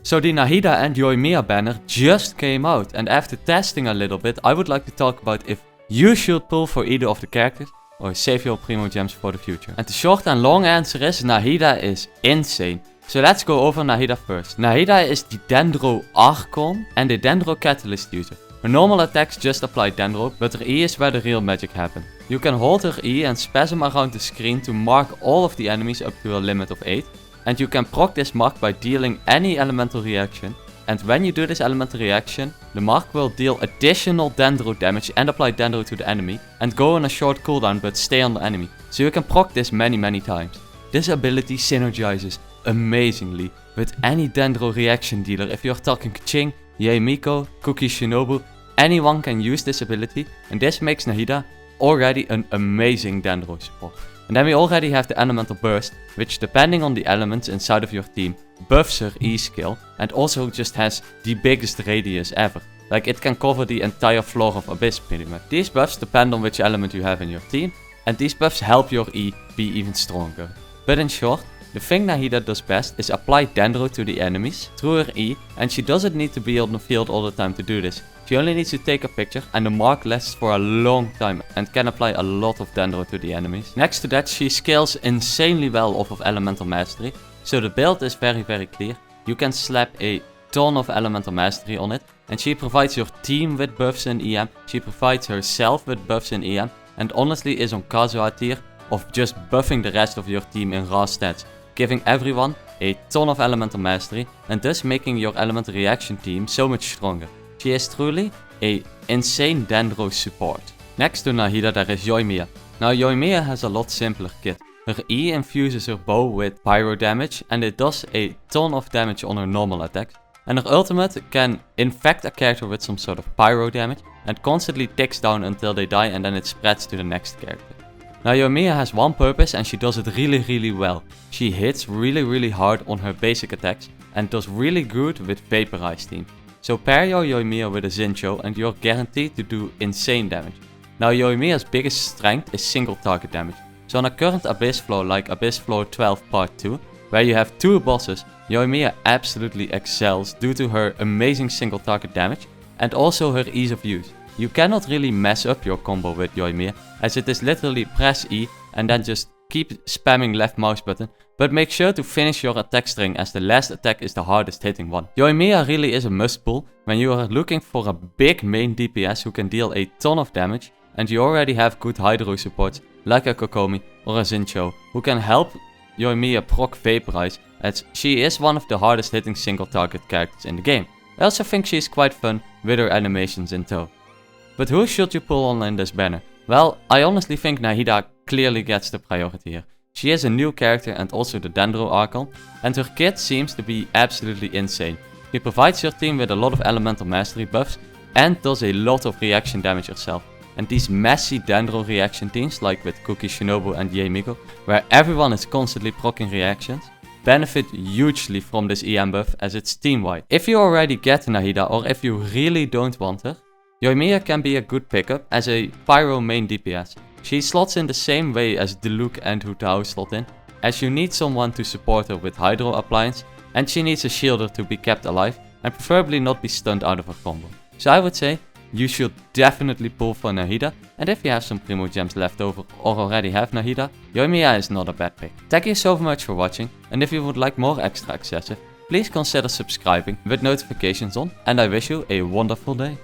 So the Nahida and Yoimiya banner just came out, and after testing a little bit, I would like to talk about if you should pull for either of the characters or save your primo gems for the future. And the short and long answer is Nahida is insane. So let's go over Nahida first. Nahida is the Dendro Archon and the Dendro Catalyst user. Her normal attacks just apply Dendro, but her E is where the real magic happens. You can hold her E and spasm around the screen to mark all of the enemies up to a limit of 8. And you can proc this mark by dealing any elemental reaction. And when you do this elemental reaction, the mark will deal additional Dendro damage and apply Dendro to the enemy. And go on a short cooldown but stay on the enemy. So you can proc this many times. This ability synergizes amazingly with any Dendro reaction dealer. If you're talking Kaching, Yoimiya, Cookie Shinobu, anyone can use this ability. And this makes Nahida already an amazing Dendro support. And then we already have the Elemental Burst, which depending on the elements inside of your team, buffs her E skill and also just has the biggest radius ever. Like it can cover the entire floor of Abyss pretty much. These buffs depend on which element you have in your team, and these buffs help your E be even stronger. But in short, the thing Nahida does best is apply Dendro to the enemies through her E, and she doesn't need to be on the field all the time to do this. She only needs to take a picture and the mark lasts for a long time and can apply a lot of Dendro to the enemies. Next to that, she scales insanely well off of Elemental Mastery, so the build is very clear. You can slap a ton of Elemental Mastery on it, and she provides your team with buffs in EM, she provides herself with buffs in EM, and honestly is on Kazuha tier of just buffing the rest of your team in raw stats, giving everyone a ton of Elemental Mastery and thus making your Elemental Reaction team so much stronger. She is truly a insane Dendro support. Next to Nahida there is Yoimiya. Now Yoimiya has a lot simpler kit. Her E infuses her bow with Pyro damage and it does a ton of damage on her normal attacks. And her ultimate can infect a character with some sort of Pyro damage and constantly ticks down until they die and then it spreads to the next character. Now Yoimiya has one purpose and she does it really well. She hits really hard on her basic attacks and does really good with Vaporize team. So pair your Yoimiya with a Zincho and you're guaranteed to do insane damage. Now Yoimiya's biggest strength is single target damage. So on a current Abyss floor like Abyss floor 12 part 2, where you have 2 bosses, Yoimiya absolutely excels due to her amazing single target damage and also her ease of use. You cannot really mess up your combo with Yoimiya, as it is literally press E and then just keep spamming left mouse button, but make sure to finish your attack string as the last attack is the hardest hitting one. Yoimiya really is a must pull when you are looking for a big main DPS who can deal a ton of damage and you already have good Hydro supports like a Kokomi or a Zincho who can help Yoimiya proc Vaporize, as she is one of the hardest hitting single target characters in the game. I also think she is quite fun with her animations in tow. But who should you pull on in this banner? Well, I honestly think Nahida clearly gets the priority here. She is a new character and also the Dendro Archon, and her kit seems to be absolutely insane. She provides your team with a lot of Elemental Mastery buffs and does a lot of reaction damage herself. And these messy Dendro reaction teams, like with Cookie Shinobu and Yoimiya, where everyone is constantly proccing reactions, benefit hugely from this EM buff as it's team-wide. If you already get Nahida or if you really don't want her, Yoimiya can be a good pickup as a Pyro main DPS. She slots in the same way as Diluc and Hu Tao slot in, as you need someone to support her with Hydro appliance and she needs a shielder to be kept alive and preferably not be stunned out of her combo. So I would say you should definitely pull for Nahida, and if you have some primo gems left over or already have Nahida, Yoimiya is not a bad pick. Thank you so much for watching, and if you would like more extra accessive, please consider subscribing with notifications on, and I wish you a wonderful day.